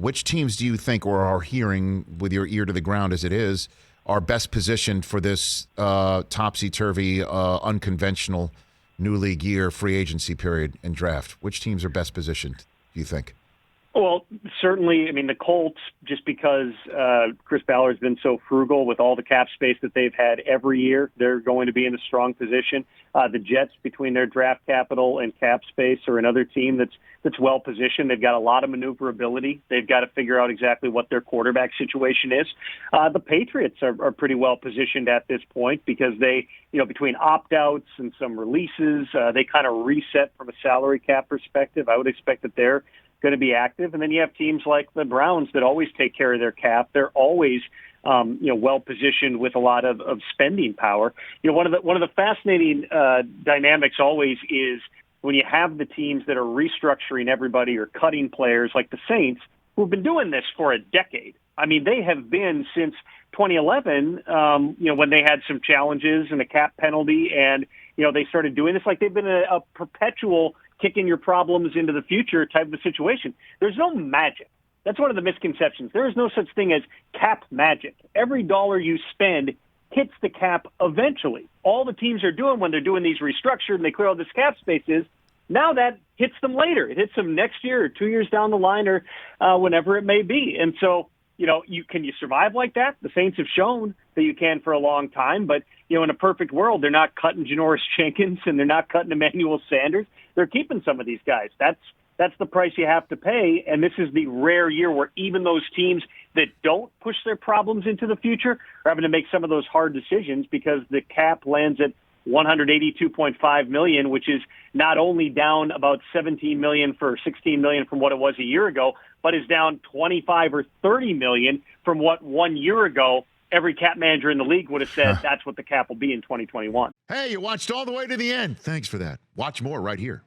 which teams do you think, or are hearing with your ear to the ground as it is, are best positioned for this topsy-turvy, unconventional new league year, free agency period, and draft? Which teams are best positioned, do you think? Well, certainly, I mean, the Colts, just because Chris Ballard's been so frugal with all the cap space that they've had every year, they're going to be in a strong position. The Jets, between their draft capital and cap space, are another team that's well positioned. They've got a lot of maneuverability. They've got to figure out exactly what their quarterback situation is. The Patriots are pretty well positioned at this point because they, between opt-outs and some releases, they kind of reset from a salary cap perspective. I would expect that they're going to be active. And then you have teams like the Browns that always take care of their cap. They're always, well positioned with a lot of spending power. One of the fascinating dynamics always is when you have the teams that are restructuring everybody or cutting players like the Saints, who've been doing this for a decade. I mean, they have been since 2011, when they had some challenges and a cap penalty, and they started doing this. Like, they've been a perpetual kicking your problems into the future type of a situation. There's no magic. That's one of the misconceptions. There is no such thing as cap magic. Every dollar you spend hits the cap eventually. All the teams are doing when they're doing these restructured and they clear all this cap space is now that hits them later. It hits them next year or 2 years down the line or whenever it may be. And so, can you survive like that? The Saints have shown that you can for a long time, but, in a perfect world, they're not cutting Janoris Jenkins and they're not cutting Emmanuel Sanders. They're keeping some of these guys. That's the price you have to pay, and this is the rare year where even those teams that don't push their problems into the future are having to make some of those hard decisions because the cap lands at $182.5 million, which is not only down about $17 million for $16 million from what it was a year ago, but is down $25 or $30 million from what 1 year ago every cap manager in the league would have said that's what the cap will be in 2021. Hey, you watched all the way to the end. Thanks for that. Watch more right here.